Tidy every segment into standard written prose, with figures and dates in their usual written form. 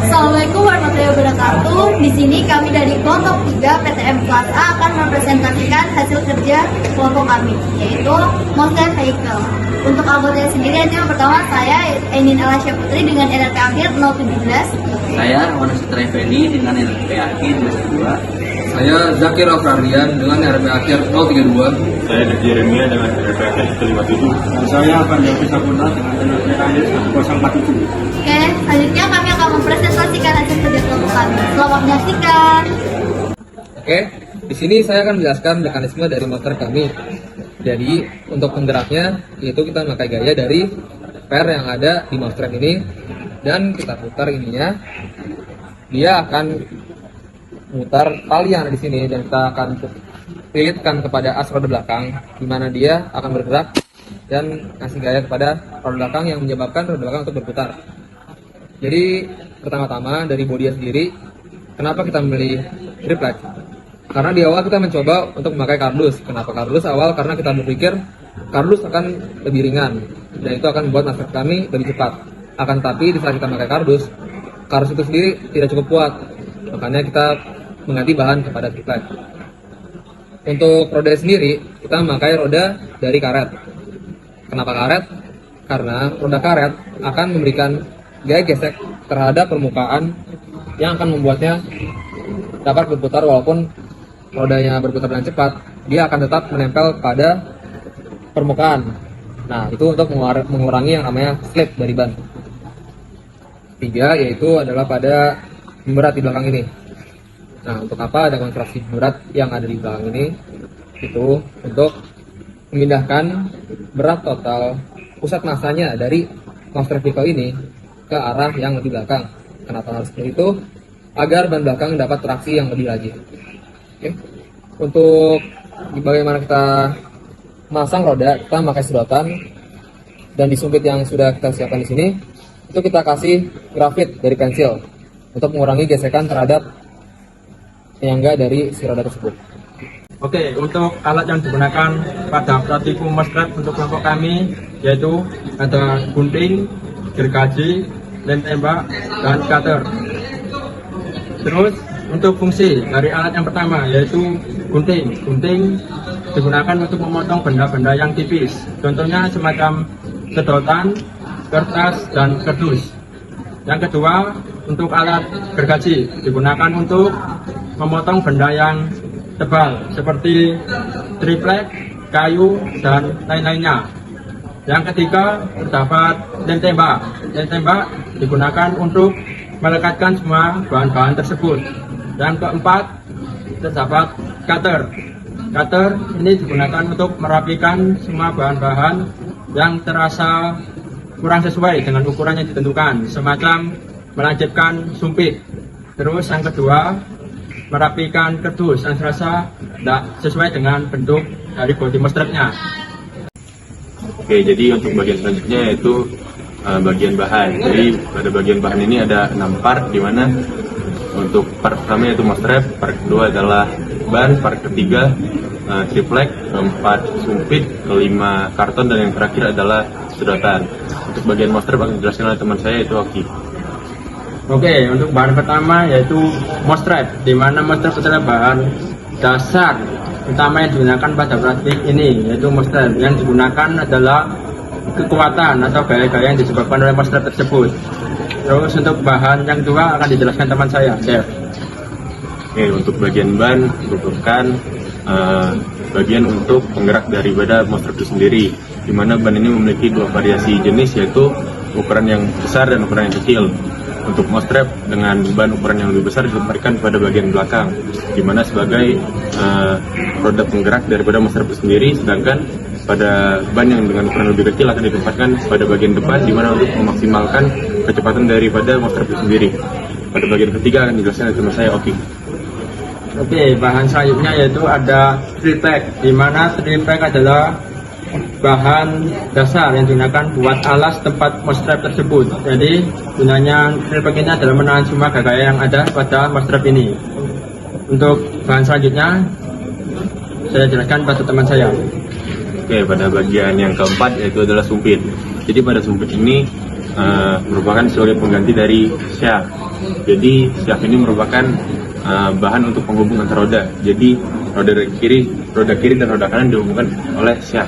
Assalamualaikum warahmatullahi wabarakatuh. Di sini kami dari kelompok 3 PTM kelas A akan mempresentasikan hasil kerja kelompok kami, yaitu Monster Vehicle. Untuk anggotanya sendiri, yang pertama saya Enin Alasya Putri dengan NRP akhir 017. Saya Rahwana Citra Effendi dengan NRP akhir 212. Saya Zakir Afrarian dengan RP akhir 032. Saya Dedi Remia dengan NRP akhir 157. Dan saya Pandawi Saputra dengan NRP akhir 047. Oke, selanjutnya kami akan mempresentasikan hasil kerja kelompok kami. Selamat menyaksikan. Oke, di sini saya akan menjelaskan mekanisme dari motor kami. Jadi untuk penggeraknya yaitu kita memakai gaya dari per yang ada di mouse trap ini dan kita putar ininya. Dia akan mutar tali yang ada di sini dan kita akan pilihkan kepada as roda belakang, di mana dia akan bergerak dan kasih gaya kepada roda belakang yang menyebabkan roda belakang untuk berputar. Jadi pertama-tama dari bodi sendiri, kenapa kita memilih triplek? Karena di awal kita mencoba untuk memakai kardus. Kenapa kardus awal? Karena kita berpikir kardus akan lebih ringan dan itu akan membuat masker kami lebih cepat. Akan tapi di saat kita memakai kardus itu sendiri tidak cukup kuat. Makanya kita mengganti bahan kepada triplek. Untuk roda sendiri, kita memakai roda dari karet. Kenapa karet? Karena roda karet akan memberikan gaya gesek terhadap permukaan yang akan membuatnya dapat berputar walaupun rodanya berputar dengan cepat, dia akan tetap menempel pada permukaan. Nah, itu untuk mengurangi yang namanya slip dari ban. Tiga, yaitu adalah pada berat di belakang ini. Nah, untuk apa ada konstruksi berat yang ada di belakang ini? Itu untuk memindahkan berat total pusat masanya dari monster vehicle ini ke arah yang lebih belakang. Kenapa harus seperti itu? Agar ban belakang dapat traksi yang lebih lagi. Oke. Untuk bagaimana kita masang roda, kita memakai sedotan dan di sumpit yang sudah kita siapkan di sini, itu kita kasih grafit dari pensil untuk mengurangi gesekan terhadap penyangga dari si roda tersebut. Oke, untuk alat yang digunakan pada praktikum monster untuk kelompok kami yaitu ada gunting, gergaji, lem tembak, dan cutter. Terus untuk fungsi dari alat yang pertama yaitu gunting. Gunting digunakan untuk memotong benda-benda yang tipis. Contohnya semacam sedotan, kertas, dan kardus. Yang kedua, untuk alat gergaji digunakan untuk memotong benda yang tebal seperti triplek, kayu, dan lain-lainnya. Yang ketiga, terdapat lem tembak. Lem tembak digunakan untuk melekatkan semua bahan-bahan tersebut. Yang keempat, terdapat cutter. Cutter ini digunakan untuk merapikan semua bahan-bahan yang terasa kurang sesuai dengan ukuran yang ditentukan, semacam melanjutkan sumpit. Terus yang kedua, merapikan kardus yang terasa tidak sesuai dengan bentuk dari body monsternya. Oke, jadi untuk bagian selanjutnya yaitu bagian bahan. Jadi pada bagian bahan ini ada 6 part, di mana untuk part pertama yaitu monster, part kedua adalah ban, part ketiga triplek, keempat sumpit, kelima karton, dan yang terakhir adalah sedotan. Untuk bagian monster akan dijelaskan oleh teman saya yaitu Oki. Oke, untuk bahan pertama yaitu monster, di mana monster adalah bahan dasar utama yang digunakan pada plastik ini, yaitu monster. Yang digunakan adalah kekuatan atau gaya-gaya yang disebabkan oleh monster tersebut. Terus untuk bahan yang kedua akan dijelaskan teman saya, Dev. Oke, untuk bagian ban merupakan bagian untuk penggerak daripada monster itu sendiri, di mana ban ini memiliki dua variasi jenis, yaitu ukuran yang besar dan ukuran yang kecil. Untuk monster dengan ban ukuran yang lebih besar ditempatkan pada bagian belakang, di mana sebagai roda penggerak daripada monster itu sendiri, sedangkan pada ban yang dengan ukuran lebih kecil akan ditempatkan pada bagian depan, di mana untuk memaksimalkan kecepatan daripada monster itu sendiri. Pada bagian ketiga akan dijelaskan oleh teman saya, Oki. Oke, bahan selanjutnya yaitu ada triplek, di mana triplek adalah bahan dasar yang digunakan buat alas tempat monster tersebut. Jadi gunanya triplek ini adalah menahan semua gaya yang ada pada monster ini. Untuk bahan selanjutnya saya jelaskan pada teman saya. Oke, pada bagian yang keempat yaitu adalah sumpit. Jadi pada sumpit ini merupakan sebagai pengganti dari syaf. Jadi syaf ini merupakan bahan untuk penghubung antar roda. Jadi roda kiri dan roda kanan dihubungkan oleh syaf.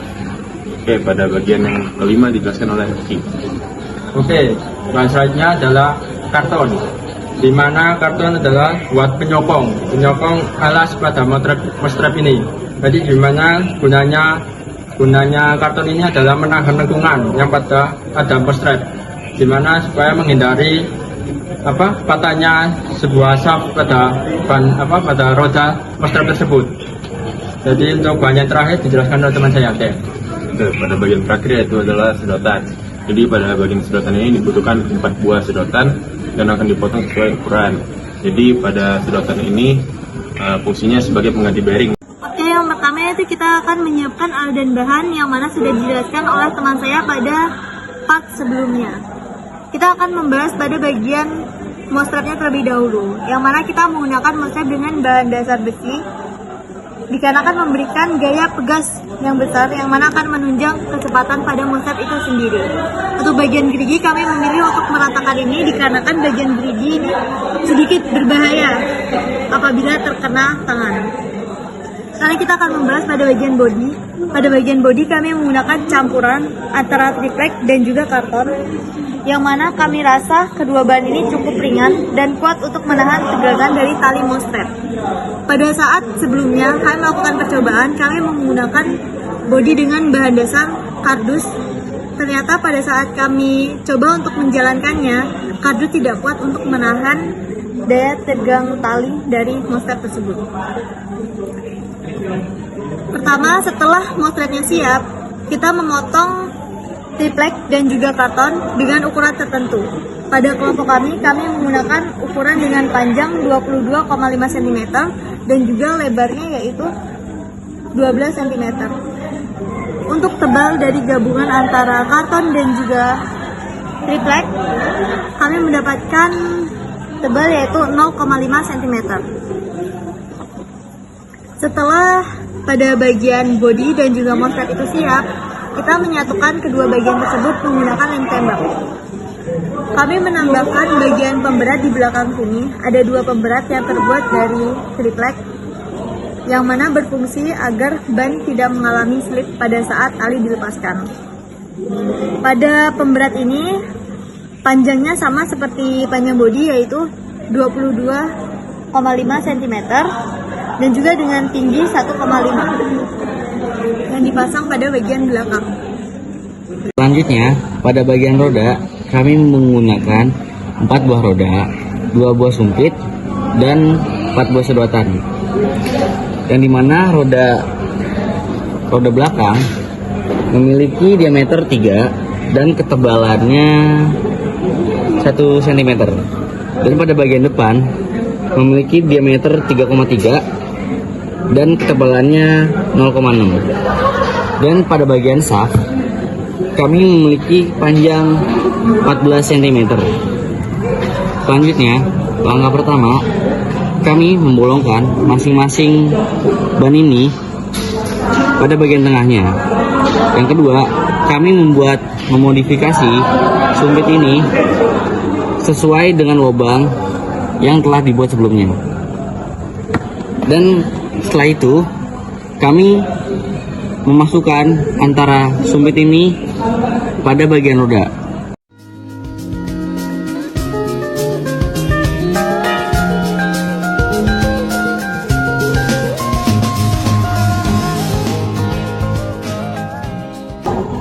Oke, pada bagian yang kelima dijelaskan oleh Ki. Oke, bahan selanjutnya adalah karton, di mana karton adalah buat penyokong alas pada mostrap ini. Jadi di mana gunanya karton ini adalah menahan lengkungan yang pada ada mostrap, di mana supaya menghindari patahnya sebuah saf pada pada roda mostrap tersebut. Jadi untuk bahan yang terakhir dijelaskan oleh teman saya. Oke. Pada bagian terakhir yaitu adalah sedotan. Jadi pada bagian sedotan ini dibutuhkan 4 buah sedotan dan akan dipotong sesuai ukuran. Jadi pada sedotan ini fungsinya sebagai pengganti bearing. Oke, yang pertama itu kita akan menyiapkan alat dan bahan yang mana sudah dijelaskan oleh teman saya pada part sebelumnya. Kita akan membahas pada bagian mostrapnya terlebih dahulu, yang mana kita menggunakan mostrap dengan bahan dasar besi dikarenakan memberikan gaya pegas yang besar yang mana akan menunjang kecepatan pada mostrap itu sendiri. Untuk bagian gerigi kami memilih untuk meratakan ini dikarenakan bagian gerigi ini sedikit berbahaya apabila terkena tangan. Sekarang kita akan membahas pada bagian bodi. Pada bagian bodi kami menggunakan campuran antara triplek dan juga karton, yang mana kami rasa kedua bahan ini cukup ringan dan kuat untuk menahan tegangan dari tali mostrap. Pada saat sebelumnya kami melakukan percobaan, kami menggunakan bodi dengan bahan dasar kardus. Ternyata pada saat kami coba untuk menjalankannya, kardus tidak kuat untuk menahan daya tegang tali dari mostrap tersebut. Pertama, setelah mostrapnya siap, kita memotong triplek dan juga karton dengan ukuran tertentu. Pada kelompok kami menggunakan ukuran dengan panjang 22,5 cm dan juga lebarnya yaitu 12 cm. Untuk tebal dari gabungan antara karton dan juga triplek, kami mendapatkan tebal yaitu 0,5 cm. Setelah pada bagian bodi dan juga mostrap itu siap, kita menyatukan kedua bagian tersebut menggunakan lem tembak. Kami menambahkan bagian pemberat di belakang sini. Ada 2 pemberat yang terbuat dari triplek, yang mana berfungsi agar ban tidak mengalami slip pada saat tali dilepaskan. Pada pemberat ini, panjangnya sama seperti panjang bodi yaitu 22,5 cm dan juga dengan tinggi 1,5 yang dipasang pada bagian belakang. Selanjutnya, pada bagian roda, kami menggunakan 4 buah roda, 2 buah sumpit, dan 4 buah sedotan. Yang dimana roda belakang memiliki diameter 3 dan ketebalannya 1 cm. Dan pada bagian depan memiliki diameter 3,3 dan ketebalannya 0,6. Dan pada bagian saf kami memiliki panjang 14 cm. Selanjutnya, langkah pertama, kami membolongkan masing-masing ban ini pada bagian tengahnya. Yang kedua, kami memodifikasi sumpit ini sesuai dengan lubang yang telah dibuat sebelumnya. Dan setelah itu, kami memasukkan antara sumpit ini pada bagian roda.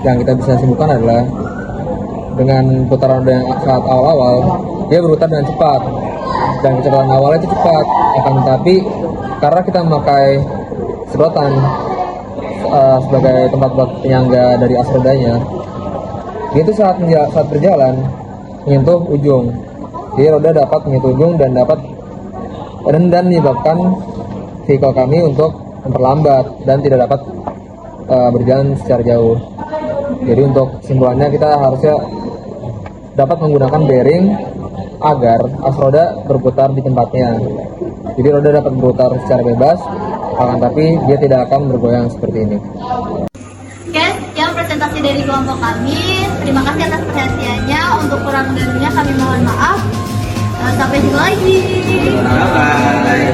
Yang kita bisa simpulkan adalah dengan putaran roda yang saat awal-awal, dia berputar dengan cepat dan kecepatan awalnya itu cepat. Akan tetapi karena kita memakai sedotan sebagai tempat buat penyangga dari as rodanya, itu saat berjalan menyentuh ujung. Jadi roda dapat menyentuh ujung dan menyebabkan vehicle kami untuk memperlambat dan tidak dapat berjalan secara jauh. Jadi untuk kesimpulannya, kita harusnya dapat menggunakan bearing agar as roda berputar di tempatnya. Jadi roda dapat berputar secara bebas, akan tapi dia tidak akan bergoyang seperti ini. Oke, sekian presentasi dari kelompok kami. Terima kasih atas perhatiannya. Untuk Kurang-kurangnya kami mohon maaf. Sampai jumpa lagi. Bye-bye.